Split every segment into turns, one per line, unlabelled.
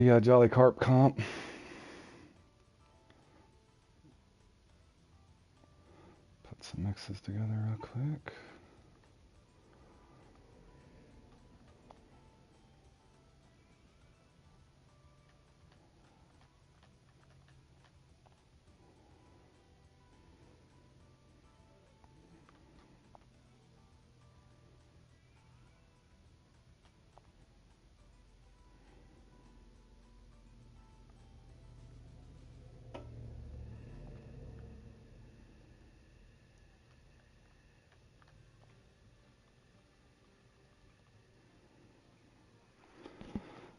Yeah, Jolly Carp comp. Put some mixes together real quick.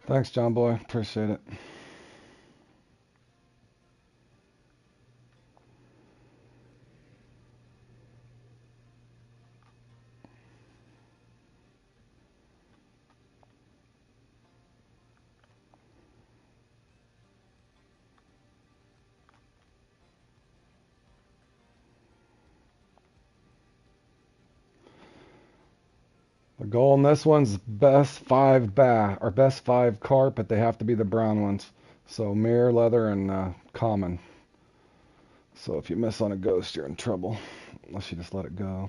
Thanks, John Boy. Appreciate it. The goal in this one's best 5 bass or best 5 carp, but they have to be the brown ones. So mirror, leather, and common. So if you miss on a ghost, you're in trouble, unless you just let it go.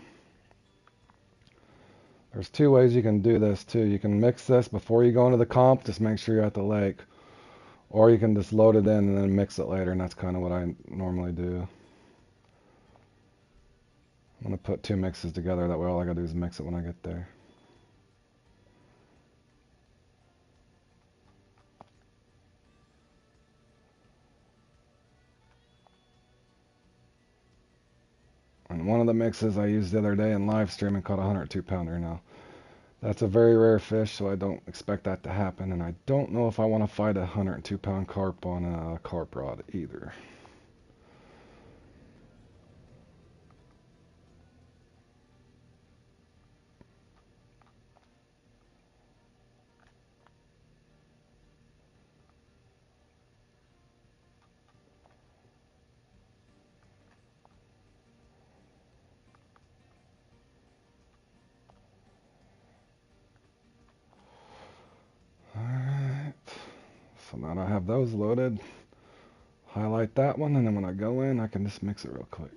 There's 2 ways you can do this too. You can mix this before you go into the comp, just make sure you're at the lake. Or you can just load it in and then mix it later, and that's kind of what I normally do. I'm going to put 2 mixes together, that way all I gotta do is mix it when I get there. And one of the mixes I used the other day in live streaming caught a 102 pounder. Now, that's a very rare fish, so I don't expect that to happen. And I don't know if I want to fight a 102 pound carp on a carp rod either. Alright, so now I have those loaded. Highlight that one, and then when I go in, I can just mix it real quick.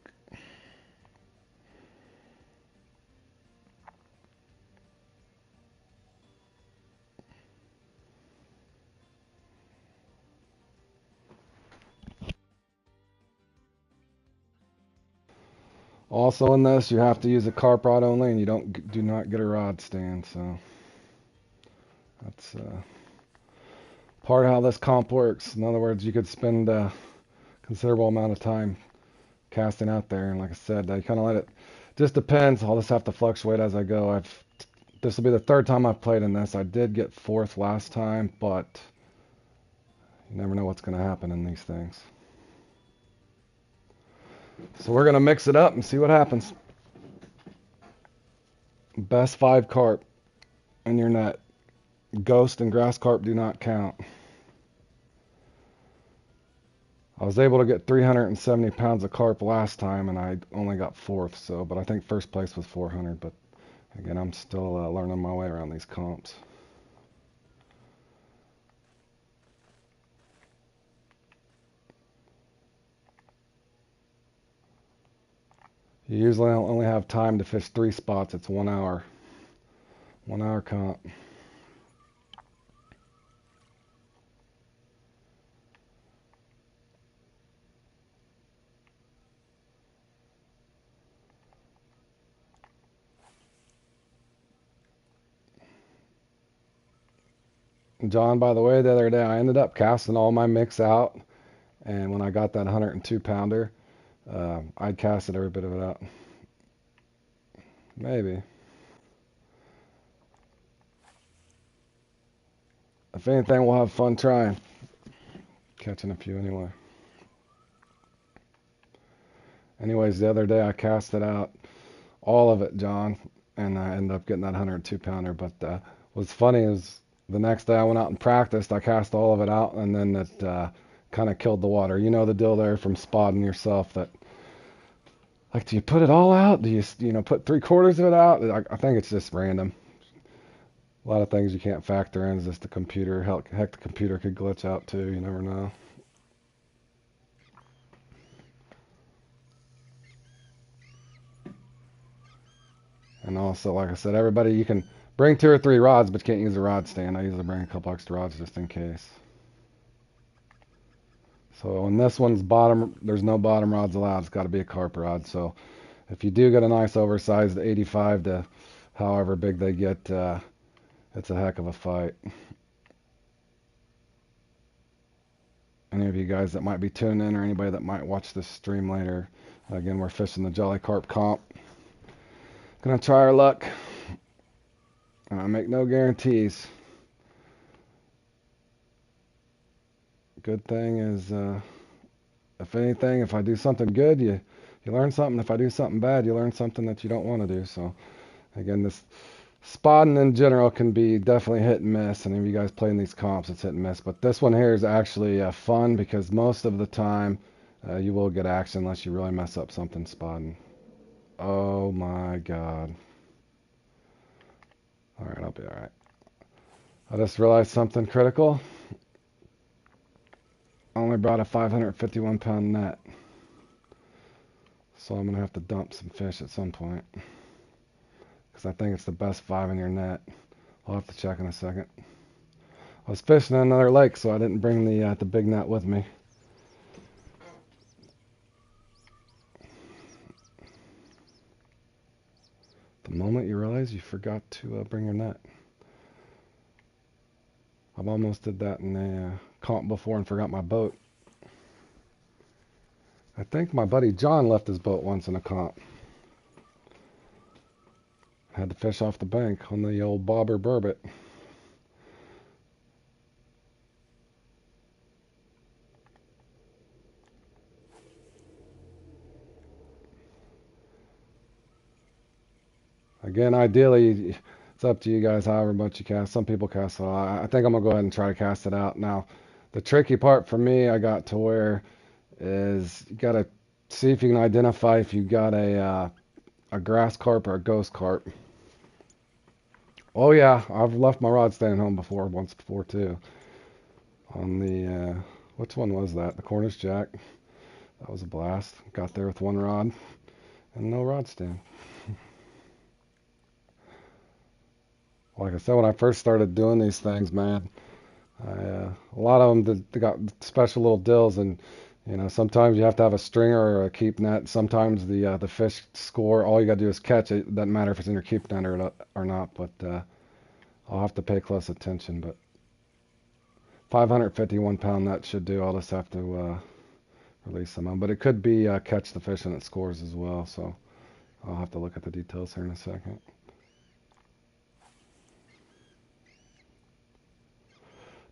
Also in this, you have to use a carp rod only, and you do not get a rod stand. So that's part of how this comp works. In other words, you could spend a considerable amount of time casting out there, and like I said, I kind of let it. Just depends. I'll just have to fluctuate as I go. This will be the 3rd time I've played in this. I did get 4th last time, but you never know what's going to happen in these things. So we're going to mix it up and see what happens. Best 5 carp in your net. Ghost and grass carp do not count. I was able to get 370 pounds of carp last time, and I only got 4th. So, but I think 1st place was 400. But again, I'm still learning my way around these comps. You usually only have time to fish 3 spots. It's 1 hour. 1 hour comp. John, by the way, the other day I ended up casting all my mix out, and when I got that 102 pounder, I casted every bit of it out. Maybe. If anything, we'll have fun trying. Catching a few anyway. Anyways, the other day I cast it out, all of it, John, and I ended up getting that 102 pounder. But what's funny is the next day I went out and practiced. I cast all of it out, and then it kind of killed the water. You know the deal there from spotting yourself that, like, do you put it all out? Do you put 3/4 of it out? I think it's just random. A lot of things you can't factor in is just the computer. Heck, the computer could glitch out too. You never know. And also, like I said, everybody, you can bring 2 or 3 rods, but you can't use a rod stand. I usually bring a couple extra rods just in case. So in this one's bottom, there's no bottom rods allowed. It's got to be a carp rod. So if you do get a nice oversized 85 to however big they get, it's a heck of a fight. Any of you guys that might be tuning in or anybody that might watch this stream later, again, we're fishing the Jolly Carp comp. Gonna try our luck. And I make no guarantees. Good thing is, if anything, if I do something good, you learn something. If I do something bad, you learn something that you don't want to do. So, again, this spotting in general can be definitely hit and miss. And if you guys playing these comps, it's hit and miss. But this one here is actually fun because most of the time you will get action unless you really mess up something spotting. Oh my God. All right, I'll be all right. I just realized something critical. I only brought a 551 pound net. So I'm going to have to dump some fish at some point. Because I think it's the best 5 in your net. I'll have to check in a second. I was fishing in another lake, so I didn't bring the big net with me. The moment you realize you forgot to bring your net. I've almost did that in a comp before and forgot my boat. I think my buddy John left his boat once in a comp. Had to fish off the bank on the old bobber burbot. Again, ideally, it's up to you guys however much you cast. Some people cast a lot. I think I'm going to go ahead and try to cast it out. Now, the tricky part for me, I got to where is you got to see if you can identify if you got a grass carp or a ghost carp. Oh yeah, I've left my rod stand home once before too. On the, which one was that? The Cornish Jack. That was a blast. Got there with one rod and no rod stand. Like I said, when I first started doing these things, man, a lot of them they got special little deals, and you know sometimes you have to have a stringer or a keep net. Sometimes the fish score. All you got to do is catch it. It doesn't matter if it's in your keep net or not. But I'll have to pay close attention. But 551 pound net should do. I'll just have to release some of them. But it could be catch the fish and it scores as well. So I'll have to look at the details here in a second.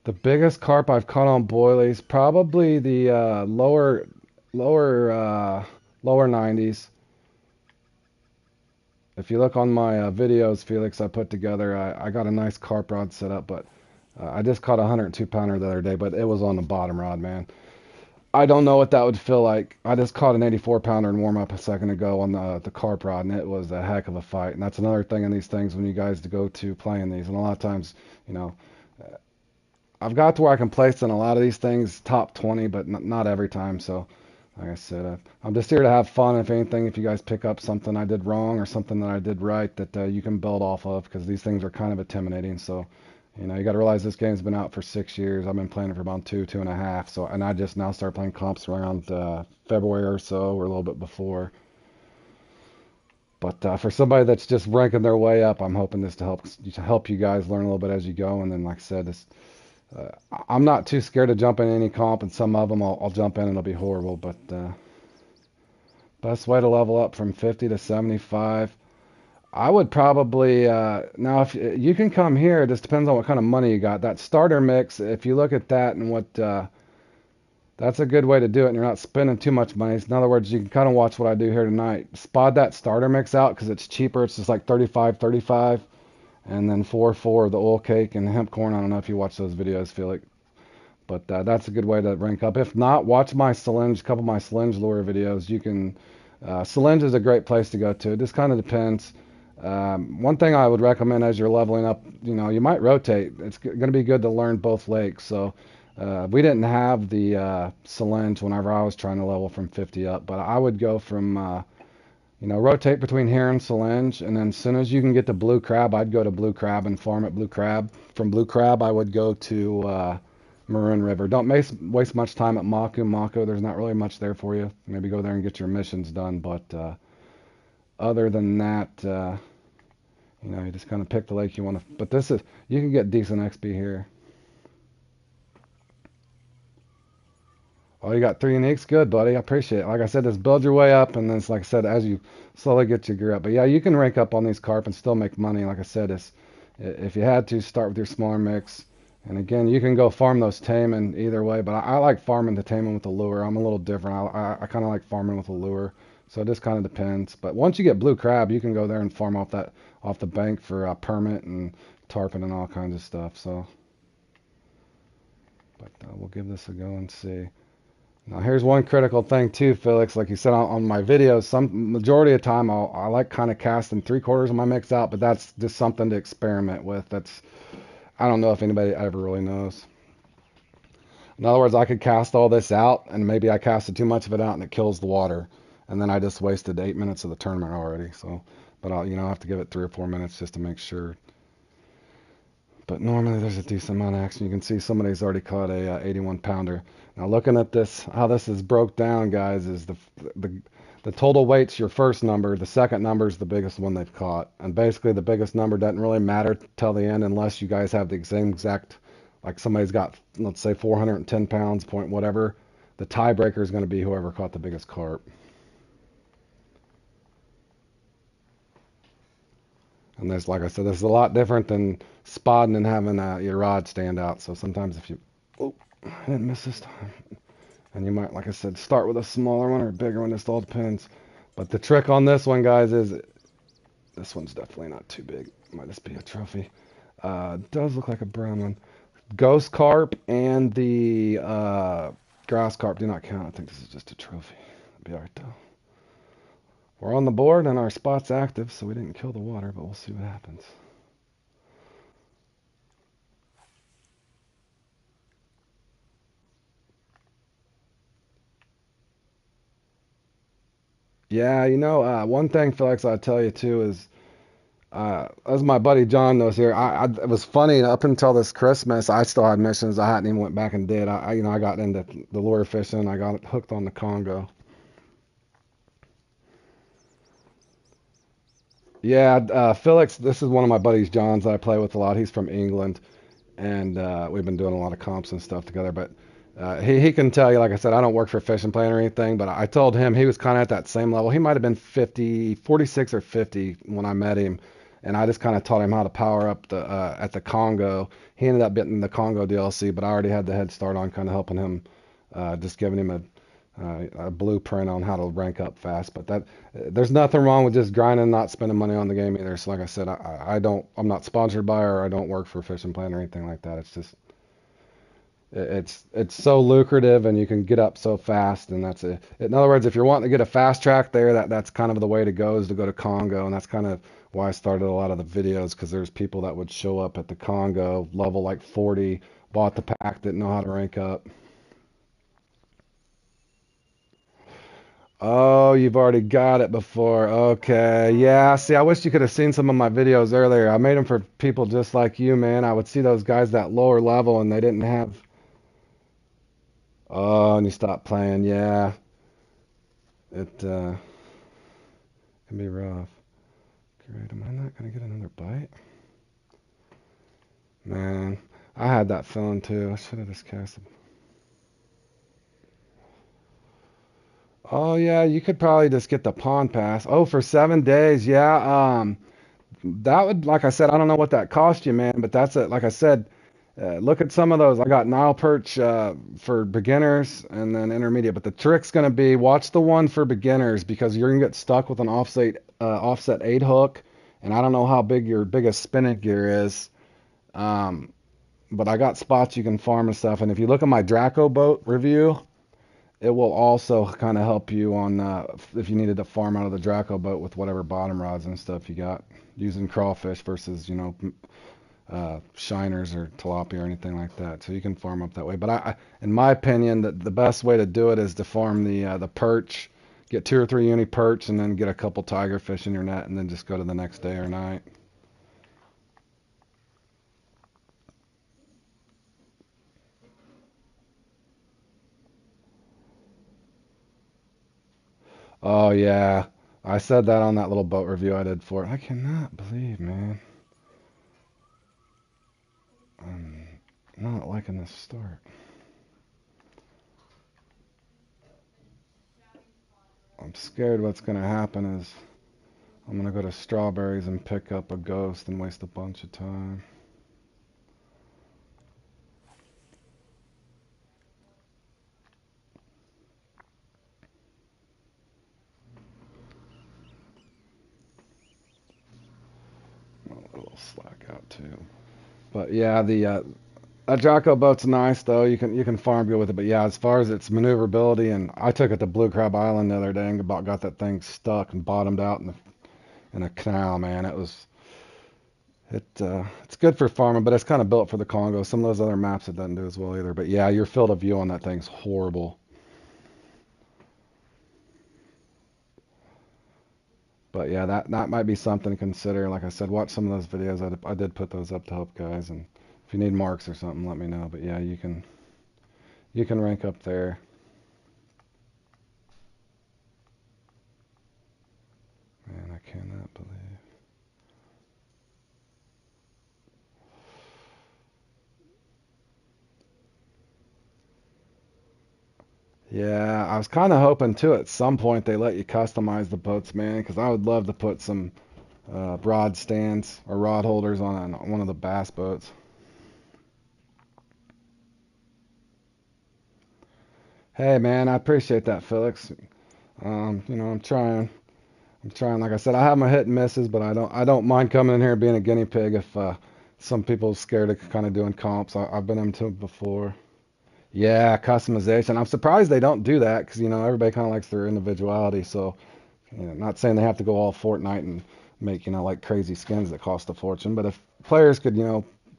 The biggest carp I've caught on boilies, probably the lower 90s. If you look on my videos, Felix, I put together, I got a nice carp rod set up, but I just caught a 102 pounder the other day, but it was on the bottom rod, man. I don't know what that would feel like. I just caught an 84 pounder in warm up a second ago on the carp rod, and it was a heck of a fight. And that's another thing in these things when you guys go to playing these. And a lot of times, you know, I've got to where I can place in a lot of these things top 20, but not every time. So, like I said, I'm just here to have fun. If anything, if you guys pick up something I did wrong or something that I did right, that you can build off of, because these things are kind of intimidating. So, you know, you got to realize this game's been out for 6 years. I've been playing it for about 2.5. So, and I just now started playing comps around February or so, or a little bit before. But for somebody that's just ranking their way up, I'm hoping this to help you guys learn a little bit as you go. And then, like I said, this. I'm not too scared to jump in any comp, and some of them I'll jump in and it'll be horrible. But best way to level up from 50 to 75, I would probably now if you can come here. It just depends on what kind of money you got. That starter mix, if you look at that and what that's a good way to do it, and you're not spending too much money. In other words, you can kind of watch what I do here tonight. Spot that starter mix out because it's cheaper. It's just like 35. And then 4 the oil cake and hemp corn. I don't know if you watch those videos, Felix. But that's a good way to rank up. If not, watch my Salinge, a couple of my Salinge lure videos. You can, Salinge is a great place to go to. It just kind of depends. One thing I would recommend as you're leveling up, you might rotate. It's going to be good to learn both lakes. So we didn't have the Solange whenever I was trying to level from 50 up, but I would go from, rotate between here and Solange, and then as soon as you can get to Blue Crab, I'd go to Blue Crab and farm at Blue Crab. From Blue Crab, I would go to Maroon River. Don't waste much time at Maku. Maku, there's not really much there for you. Maybe go there and get your missions done, but other than that, you just kind of pick the lake you want to. But you can get decent XP here. Oh, you got 3 uniques? Good, buddy. I appreciate it. Like I said, just build your way up, and then it's like I said, as you slowly get your gear up. But yeah, you can rank up on these carp and still make money. Like I said, if you had to, start with your smaller mix. And again, you can go farm those taimen either way, but I like farming the taimen with the lure. I'm a little different. I kind of like farming with a lure. So it just kind of depends. But once you get blue crab, you can go there and farm off the bank for permit and tarpon and all kinds of stuff. So, but we'll give this a go and see. Now here's one critical thing too, Felix. Like you said on my videos, some majority of the time I like kind of casting 3/4 of my mix out, but that's just something to experiment with. I don't know if anybody ever really knows. In other words, I could cast all this out, and maybe I casted too much of it out, and it kills the water, and then I just wasted 8 minutes of the tournament already. So, but I'll have to give it 3 or 4 minutes just to make sure. But normally there's a decent amount of action. You can see somebody's already caught a 81 pounder. Now looking at this, how this is broke down, guys, is the total weight's your first number. The second number is the biggest one they've caught. And basically the biggest number doesn't really matter till the end unless you guys have the same exact, like somebody's got, let's say 410 pounds, point whatever. The tiebreaker is going to be whoever caught the biggest carp. And there's, like I said, this is a lot different than spotting and having your rod stand out. So sometimes if you, oh, I didn't miss this time. And you might, like I said, start with a smaller one or a bigger one. Just all depends. But the trick on this one, guys, is this one's definitely not too big. It might just be a trophy. It does look like a brown one. Ghost carp and the grass carp do not count. I think this is just a trophy. It'll be all right, though. We're on the board and our spot's active, so we didn't kill the water, but we'll see what happens. Yeah, one thing, Felix, I'll tell you too is, as my buddy John knows here, it was funny up until this Christmas, I still had missions I hadn't even went back and did. I got into the lure fishing, I got hooked on the Congo. Yeah, Felix, this is one of my buddies, John's, that I play with a lot. He's from England, and we've been doing a lot of comps and stuff together. But he can tell you, like I said, I don't work for Fish and Plane or anything, but I told him he was kind of at that same level. He might have been 50, 46 or 50 when I met him, and I just kind of taught him how to power up at the Congo. He ended up getting the Congo DLC, but I already had the head start on kind of helping him, just giving him a blueprint on how to rank up fast. But there's nothing wrong with just grinding, not spending money on the game either. So like I said, I'm not sponsored by or I don't work for Fish and Plan or anything like that. It's just it's so lucrative and you can get up so fast, and that's it. In other words, if you're wanting to get a fast track there, that's kind of the way to go, is to go to Congo, and that's kind of why I started a lot of the videos, because there's people that would show up at the Congo level like 40, bought the pack, didn't know how to rank up. Oh, you've already got it before. Okay. Yeah. See, I wish you could have seen some of my videos earlier. I made them for people just like you, man. I would see those guys that lower level and they didn't have. Oh, and you stopped playing. Yeah. It can be rough. Great. Am I not going to get another bite? Man, I had that feeling too. I should have just cast it. Oh yeah, you could probably just get the pond pass. Oh, for 7 days, yeah. That would, like I said, I don't know what that cost you, man, but that's it. Like I said, look at some of those. I got Nile perch for beginners and then intermediate. But the trick's gonna be watch the one for beginners, because you're gonna get stuck with an offset 8 hook, and I don't know how big your biggest spinning gear is. But I got spots you can farm and stuff. And if you look at my Draco boat review, it will also kind of help you on if you needed to farm out of the Draco boat with whatever bottom rods and stuff you got, using crawfish versus, shiners or tilapia or anything like that. So you can farm up that way. But in my opinion, the best way to do it is to farm the perch, get 2 or 3 uni perch, and then get a couple tiger fish in your net, and then just go to the next day or night. Oh yeah, I said that on that little boat review I did for it. I cannot believe, man. I'm not liking this start. I'm scared what's gonna happen is I'm gonna go to strawberries and pick up a ghost and waste a bunch of time. A little slack out too. But yeah, the that Jocko boat's nice though. You can farm good with it. But yeah, as far as its maneuverability, and I took it to Blue Crab Island the other day and about got that thing stuck and bottomed out in a canal. Man, it's good for farming, but it's kind of built for the Congo. Some of those other maps it doesn't do as well either. But yeah, your field of view on that thing's horrible. But yeah, that might be something to consider. Like I said, watch some of those videos. I did put those up to help guys, and if you need marks or something, let me know. But yeah, you can rank up there. Man, I cannot believe. Yeah, I was kind of hoping too at some point they let you customize the boats, man, because I would love to put some rod stands or rod holders on one of the bass boats. Hey, man, I appreciate that, Felix. I'm trying. I'm trying. Like I said, I have my hit and misses, but I don't mind coming in here and being a guinea pig if some people are scared of kind of doing comps. I've been into it before. Yeah, customization. I'm surprised they don't do that because everybody kind of likes their individuality. So, not saying they have to go all Fortnite and make like crazy skins that cost a fortune, but if players could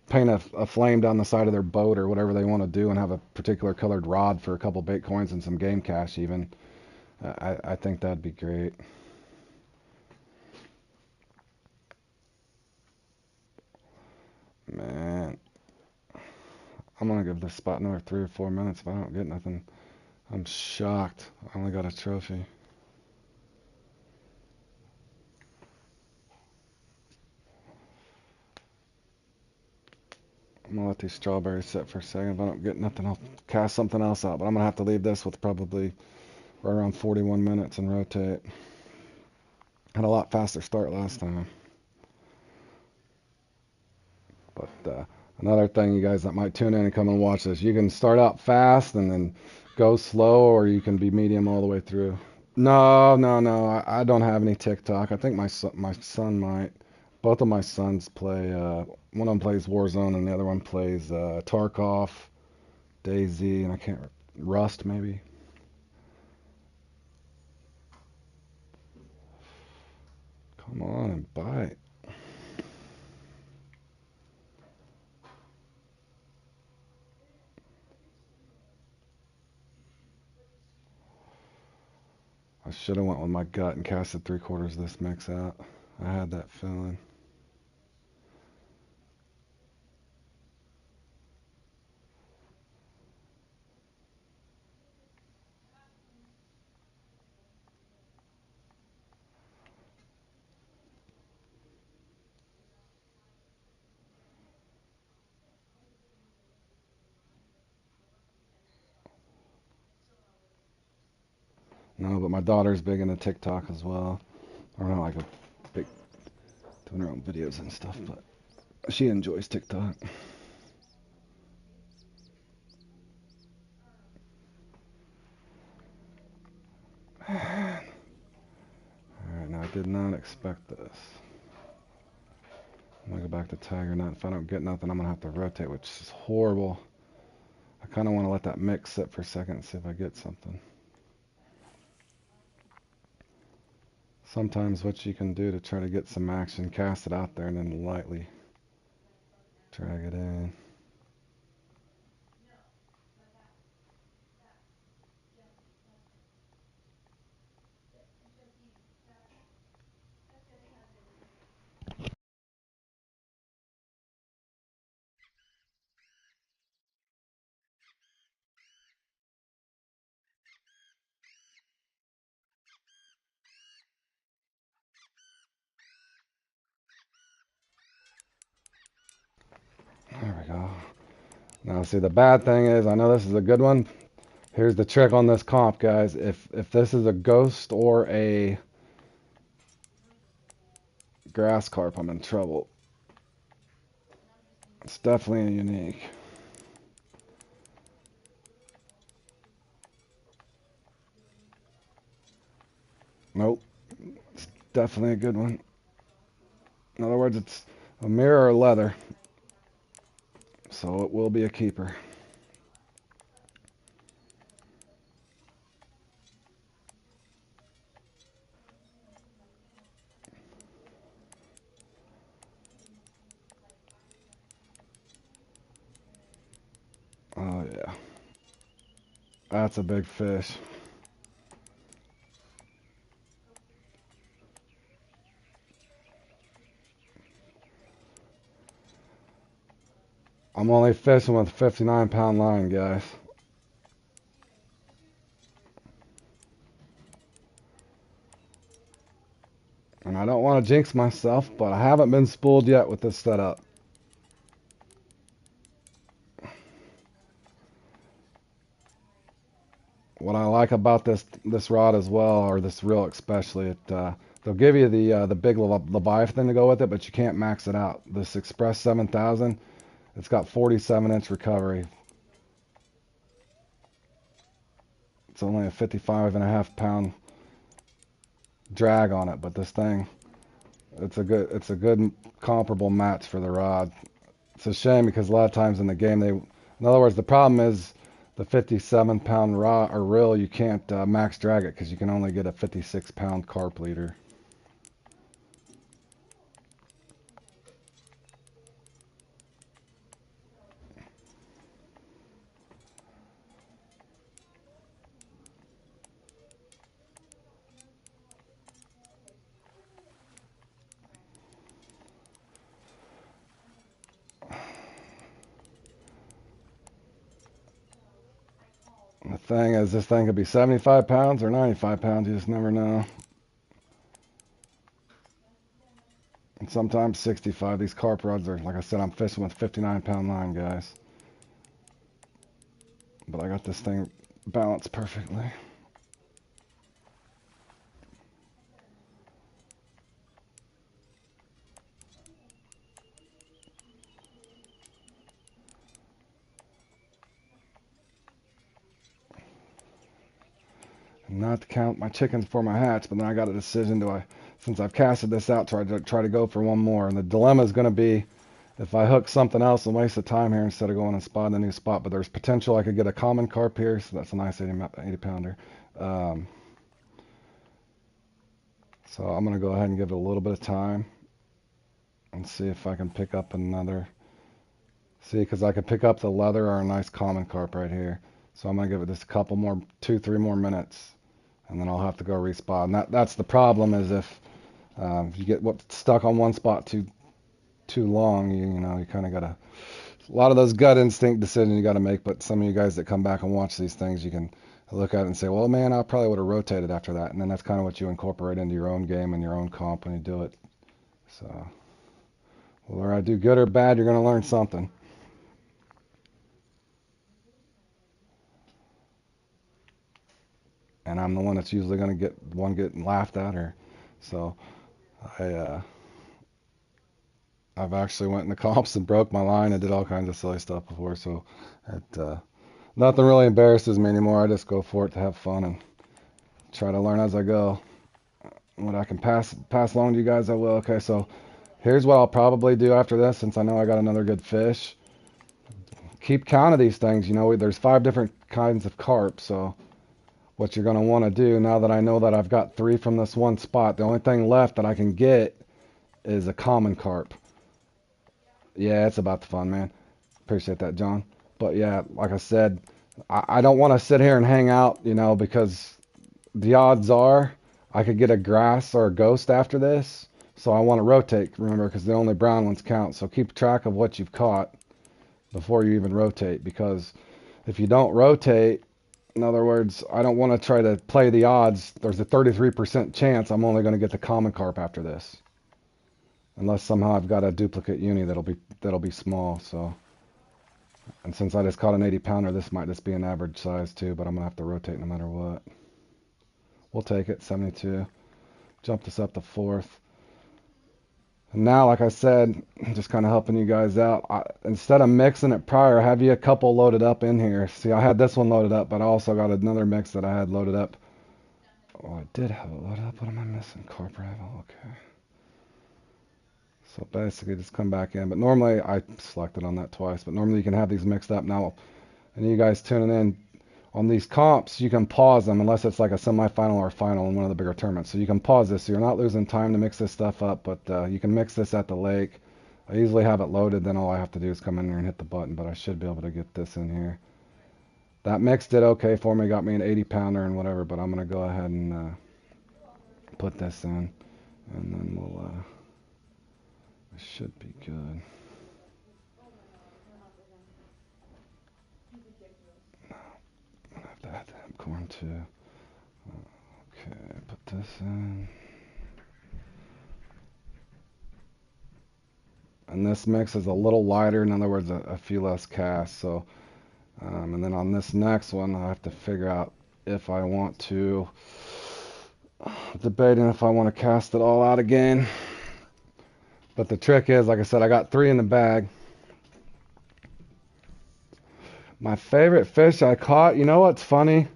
paint a flame down the side of their boat or whatever they want to do and have a particular colored rod for a couple Bitcoins and some game cash even, I think that'd be great. Man, I'm gonna give this spot another 3 or 4 minutes if I don't get nothing. I'm shocked. I only got a trophy. I'm gonna let these strawberries sit for a second. If I don't get nothing, I'll cast something else out. But I'm gonna have to leave this with probably right around 41 minutes and rotate. Had a lot faster start last time. But another thing, you guys that might tune in and come and watch this, you can start out fast and then go slow, or you can be medium all the way through. No, no, no. I don't have any TikTok. I think my son might. Both of my sons play. One of them plays Warzone, and the other one plays Tarkov, DayZ, and I can't Rust maybe. Come on and bite. I should have went with my gut and casted 3/4 of this mix out. I had that feeling. No, but my daughter's big into TikTok as well. Or not like a big doing her own videos and stuff, but she enjoys TikTok. Man. Alright, now I did not expect this. I'm gonna go back to Tiger Nut. If I don't get nothing, I'm gonna have to rotate, which is horrible. I kind of want to let that mix sit for a second and see if I get something. sometimes what you can do to try to get some action, cast it out there and then lightly drag it in. There we go. Now see, the bad thing is, I know this is a good one. Here's the trick on this comp, guys. If this is a ghost or a grass carp, I'm in trouble. It's definitely a unique. Nope. It's definitely a good one. In other words, it's a mirror or leather. So it will be a keeper. Oh yeah. That's a big fish. I'm only fishing with a 59-pound line, guys. And I don't want to jinx myself, but I haven't been spooled yet with this setup. What I like about this rod as well, or this reel especially, they'll give you the big Leviathan to go with it, but you can't max it out. This Express 7000, it's got 47-inch recovery. It's only a 55.5-pound drag on it, but this thing, it's a good comparable match for the rod. It's a shame because a lot of times in the game in other words, the problem is the 57-pound rod or reel, you can't max drag it because you can only get a 56-pound carp leader. The thing is, this thing could be 75 pounds or 95 pounds. You just never know. And sometimes 65. These carp rods are, like I said, I'm fishing with 59-pound line, guys. But I got this thing balanced perfectly. Not to count my chickens for my hatch, but then I got a decision: since I've casted this out, try to go for one more. And the dilemma is going to be if I hook something else and waste the time here instead of going and spotting a new spot. But there's potential I could get a common carp here, so that's a nice 80 pounder. So I'm going to go ahead and give it a little bit of time and see if I can pick up another. See, because I could pick up the leather or a nice common carp right here. So I'm going to give it just a couple more, 2-3 more minutes, and then I'll have to go respot. And that's the problem is if you get stuck on one spot too long, you kind of got a lot of those gut instinct decisions you got to make. But some of you guys that come back and watch these things, you can look at it and say, well, man, I probably would have rotated after that. And then that's kind of what you incorporate into your own game and your own comp when you do it. So whether I do good or bad, you're going to learn something. And I'm the one that's usually going to get laughed at, or so I've actually went in the comps and broke my line and did all kinds of silly stuff before, so nothing really embarrasses me anymore. I just go for it to have fun and try to learn as I go. What I can pass along to you guys, I will. Okay, so here's what I'll probably do after this, since I know I got another good fish. Keep count of these things. There's 5 different kinds of carp, so what you're going to want to do, now that I know that I've got 3 from this one spot, the only thing left that I can get is a common carp. Yeah, it's about the fun, man. Appreciate that, John. But yeah, like I said, I don't want to sit here and hang out, because the odds are I could get a grass or a ghost after this. So I want to rotate, remember, because the only brown ones count. So keep track of what you've caught before you even rotate, because if you don't rotate, in other words, I don't want to try to play the odds. There's a 33% chance I'm only going to get the common carp after this, unless somehow I've got a duplicate uni that'll be small. So, and since I just caught an 80 pounder, this might just be an average size too, but I'm gonna have to rotate no matter what. We'll take it, 72. Jump this up to 4th. And now, like I said, just kind of helping you guys out. Instead of mixing it prior, I have you a couple loaded up in here. See, I had this one loaded up, but I also got another mix that I had loaded up. Oh, I did have it loaded up. What am I missing? Carp rival. Okay. So basically, just come back in. But normally, I selected on that twice. But normally, you can have these mixed up. Now, and you guys tuning in, on these comps, you can pause them unless it's like a semifinal or a final in one of the bigger tournaments. So you can pause this, so you're not losing time to mix this stuff up, but you can mix this at the lake. I usually have it loaded, then all I have to do is come in there and hit the button, but I should be able to get this in here. That mix did okay for me, got me an 80 pounder and whatever, but I'm going to go ahead and put this in, and then it should be good. I have to have corn too. Okay, put this in. And this mix is a little lighter, in other words, a few less casts. So, and then on this next one, I have to figure out if I want to, debating if I want to cast it all out again. But the trick is, like I said, I got 3 in the bag. My favorite fish I caught, you know what's funny?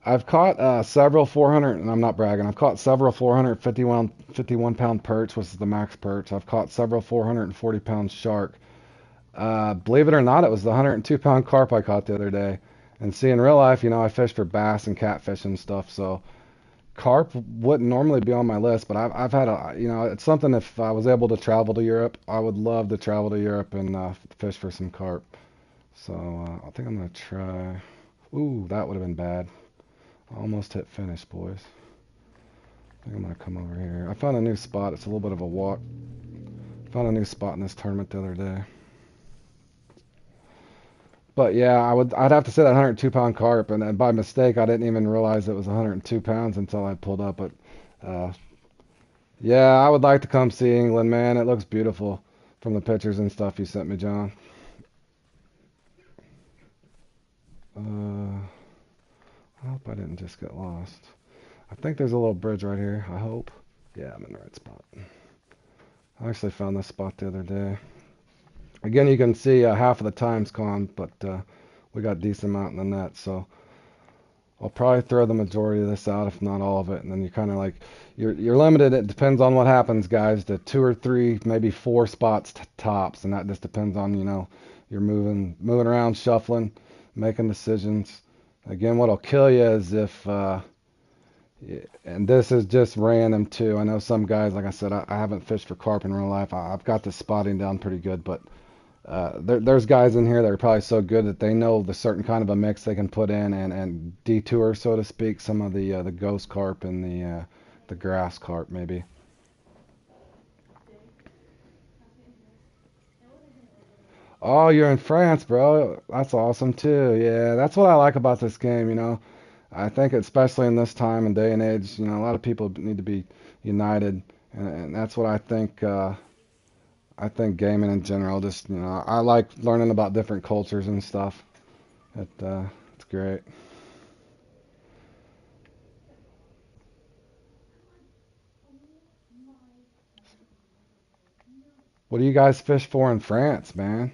I've caught several 400, and I'm not bragging, I've caught several 451 pound perch, which is the max perch. I've caught several 440 pound shark. Believe it or not, it was the 102 pound carp I caught the other day. And see, in real life, I fish for bass and catfish and stuff, so carp wouldn't normally be on my list, but I've had it's something. If I was able to travel to Europe, I would love to travel to Europe and fish for some carp. So I think I'm gonna try. Ooh, that would have been bad. I almost hit finish, boys. I think I'm gonna come over here. I found a new spot. It's a little bit of a walk. Found a new spot in this tournament the other day. But yeah, I'd have to say that 102 pound carp, and by mistake I didn't even realize it was 102 pounds until I pulled up. But yeah, I would like to come see England, man. It looks beautiful from the pictures and stuff you sent me, John. I hope I didn't just get lost. I think there's a little bridge right here. I hope. Yeah, I'm in the right spot. I actually found this spot the other day. Again, you can see half of the time's gone, but we got a decent amount in the net, so I'll probably throw the majority of this out, if not all of it, and then you're kind of like, you're limited. It depends on what happens, guys, to 2 or 3, maybe 4 spots tops, and that just depends on, you're moving around, shuffling, making decisions. Again, what'll kill you is if, and this is just random too. I know some guys, like I said, I haven't fished for carp in real life. I've got the spotting down pretty good, but there's guys in here that are probably so good that they know the certain kind of a mix they can put in and detour, so to speak, some of the ghost carp and the grass carp maybe. Oh, you're in France, bro. That's awesome too. Yeah, that's what I like about this game. I think especially in this time and day and age, a lot of people need to be united, and that's what I think. I think gaming in general, just I like learning about different cultures and stuff. It's great. What do you guys fish for in France, man?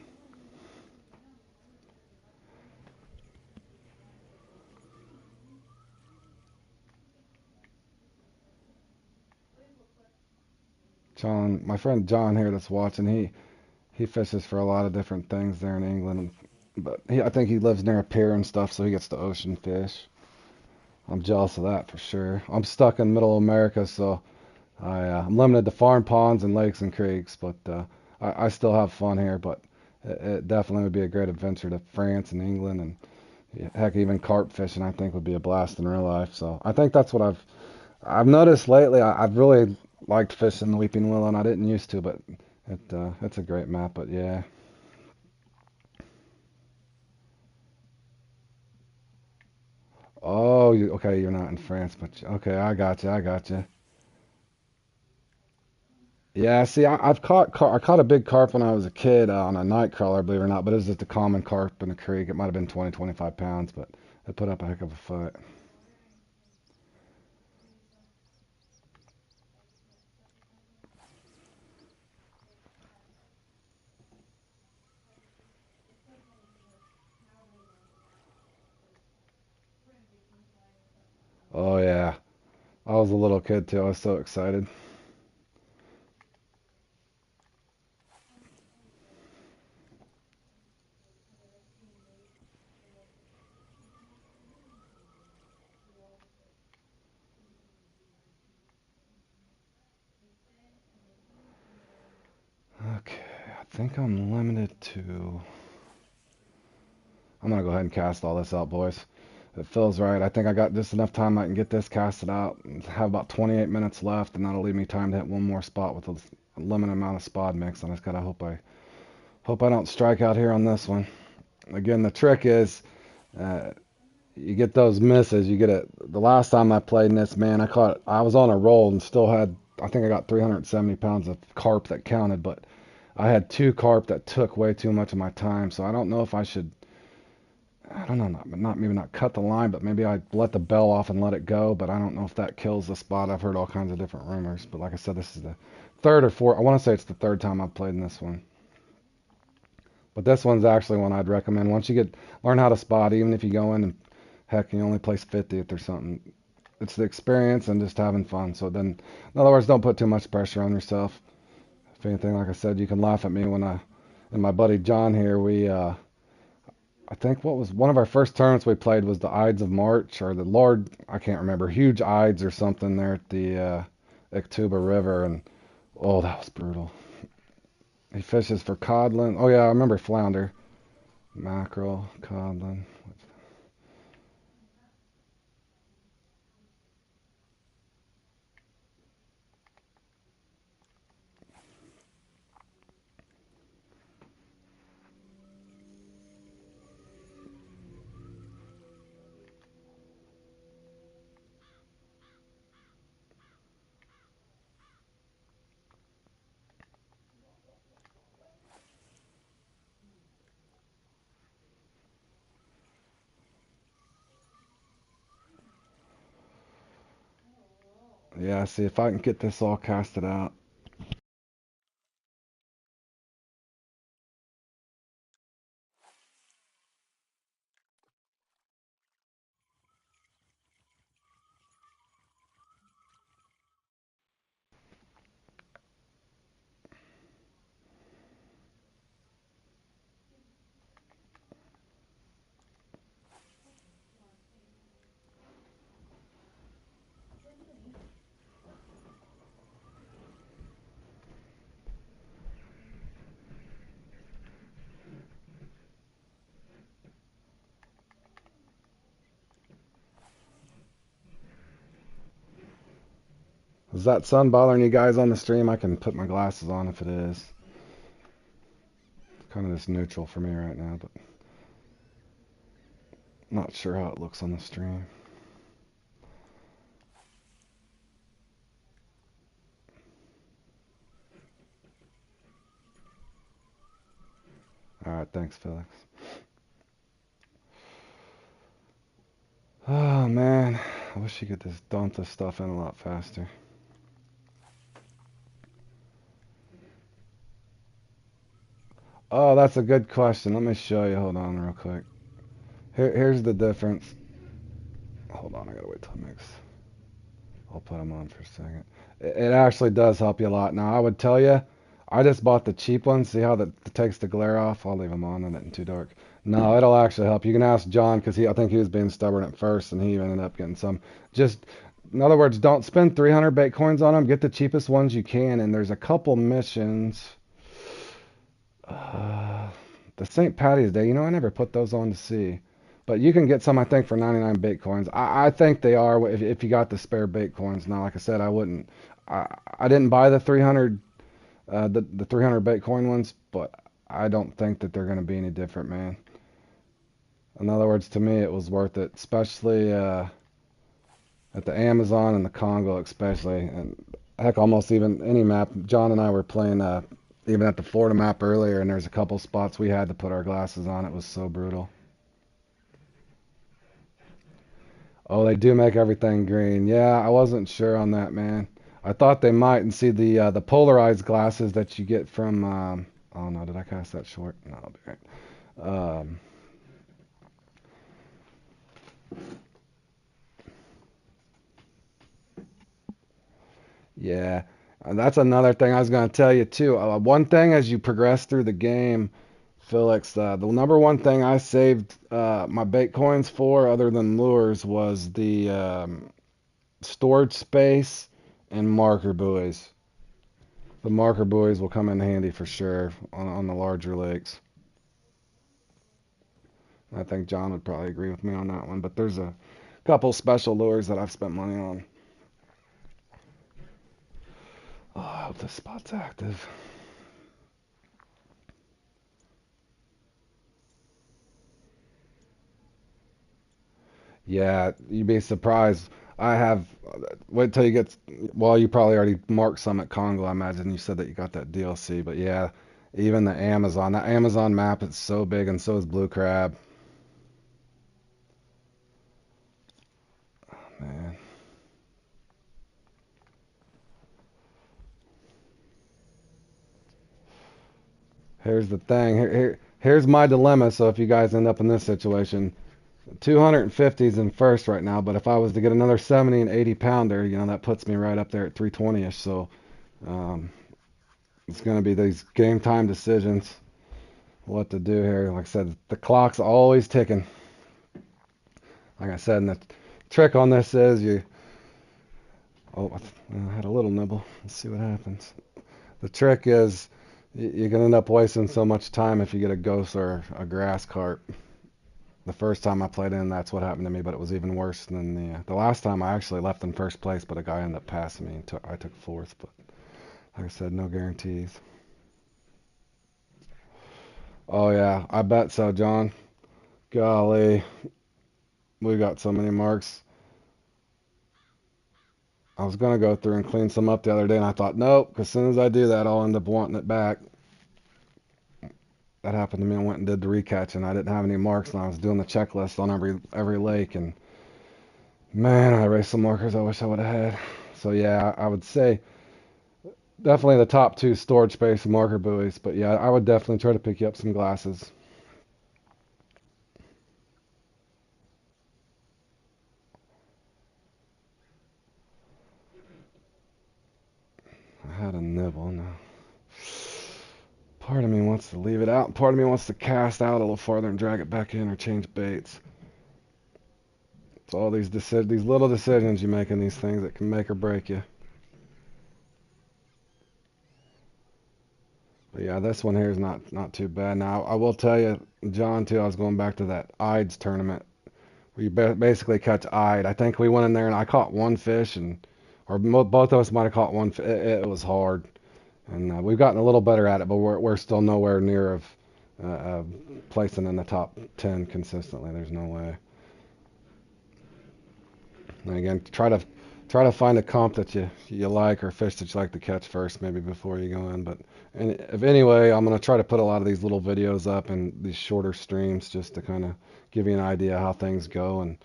John, my friend John here that's watching, he fishes for a lot of different things there in England, but I think he lives near a pier and stuff, so he gets the ocean fish. I'm jealous of that for sure. I'm stuck in middle America, so I'm limited to farm ponds and lakes and creeks, but I still have fun here. But it definitely would be a great adventure to France and England, and yeah, heck, even carp fishing I think would be a blast in real life. So I think that's what I've noticed lately. I've really liked fishing the Weeping Willow, and I didn't used to, but it's a great map. But yeah. Oh, okay, you're not in France, but okay, I got you. I got you. Yeah, see, I caught a big carp when I was a kid on a night crawler, believe it or not, but it was just a common carp in the creek. It might have been 20, 25 pounds, but it put up a heck of a fight. Oh yeah, I was a little kid too. I was so excited. Okay, I think I'm limited to. I'm gonna go ahead and cast all this out, boys. It feels right. I think I got just enough time I can get this casted out. Have about 28 minutes left, and that'll leave me time to hit one more spot with a limited amount of spot mix. And I just gotta hope I don't strike out here on this one. Again, the trick is uh, you get those misses. You get it. The last time I played in this, man, I was on a roll and still had. I think I got 370 pounds of carp that counted, but I had two carp that took way too much of my time. So I don't know if I should. I don't know, not maybe not cut the line, but maybe I let the bell off and let it go. But I don't know if that kills the spot. I've heard all kinds of different rumors. But like I said, this is the third or fourth. I want to say it's the third time I've played in this one. But this one's actually one I'd recommend. Once you learn how to spot, even if you go in and heck, you only place 50th or something, it's the experience and just having fun. So then, in other words, don't put too much pressure on yourself. If anything, like I said, you can laugh at me when I and my buddy John here, I think what was one of our first tournaments we played was the Ides of March or the Lord, I can't remember, huge Ides or something there at the Ictuba River, and oh, that was brutal. He fishes for codlin. Oh yeah, I remember flounder, mackerel, codlin. Yeah, see if I can get this all casted out. Is that sun bothering you guys on the stream? I can put my glasses on if it is. It's kind of just neutral for me right now, but not sure how it looks on the stream. All right, thanks, Felix. Oh man, I wish you could just dump this stuff in a lot faster. Oh, that's a good question. Let me show you. Hold on real quick. Here's the difference. Hold on, I gotta wait till it makes. I'll put them on for a second. It actually does help you a lot. Now, I would tell you, I just bought the cheap one. See how that takes the glare off? I'll leave them on and it's too dark. No, it'll actually help. You can ask John because I think he was being stubborn at first, and he ended up getting some. Just, in other words, don't spend 300 bait coins on them. Get the cheapest ones you can, and there's a couple missions. Uh, the St. Patty's Day. I never put those on to see, but you can get some. I think for 99 bait coins. I think they are if you got the spare bait coins. Now, like I said, I wouldn't. I didn't buy the 300 the 300 bait coin ones, but I don't think that they're going to be any different, man. In other words, to me, it was worth it, especially at the Amazon and the Congo, especially, and heck, almost even any map. John and I were playing even at the Florida map earlier, and there's a couple spots we had to put our glasses on. It was so brutal. Oh, they do make everything green. Yeah, I wasn't sure on that, man. I thought they might, and see the polarized glasses that you get from. Oh no, did I cast that short? No, I'll be right. Yeah, that's another thing I was going to tell you too. One thing as you progress through the game, Felix, the number one thing I saved my bait coins for, other than lures, was the storage space and marker buoys. The marker buoys will come in handy for sure on the larger lakes. I think John would probably agree with me on that one. But there's a couple special lures that I've spent money on. Oh, I hope this spot's active. Yeah, you'd be surprised. I have. Wait till you get. Well, you probably already marked some at Congo. I imagine you said that you got that DLC. But yeah, even the Amazon. That Amazon map is so big, and so is Blue Crab. Man, here's the thing. Here's my dilemma. So if you guys end up in this situation, 250s in first right now. But if I was to get another 70 and 80 pounder, that puts me right up there at 320ish. So um, it's going to be these game time decisions. What to do here. Like I said, the clock's always ticking. Like I said, and the trick on this is you. Oh, I had a little nibble. Let's see what happens. The trick is you can end up wasting so much time if you get a ghost or a grass carp. The first time I played in, that's what happened to me, but it was even worse than the last time. I actually left in first place, but a guy ended up passing me, and I took fourth. But like I said, no guarantees. Oh yeah, I bet so, John. Golly, we got so many marks. I was gonna go through and clean some up the other day, and I thought, nope, 'cause as soon as I do that, I'll end up wanting it back. That happened to me. I went and did the recatch, and I didn't have any marks, and I was doing the checklist on every lake, and man, I erased some markers I wish I would have had. So yeah, I would say definitely the top two, storage space and marker buoys. But yeah, I would definitely try to pick you up some glasses. I had a nibble now. Part of me wants to leave it out, and part of me wants to cast out a little farther and drag it back in or change baits. It's all these little decisions you make in these things that can make or break you. But yeah, this one here is not too bad. Now I will tell you, John, too. I was going back to that Ides tournament where you basically catch Ide. I think we went in there and I caught one fish, and or both of us might have caught one. It was hard, and we've gotten a little better at it, but we're still nowhere near of placing in the top 10 consistently. There's no way. And again, try to find a comp that you like or fish that you like to catch first, maybe before you go in. But if anyway, I'm gonna try to put a lot of these little videos up and these shorter streams just to kind of give you an idea how things go and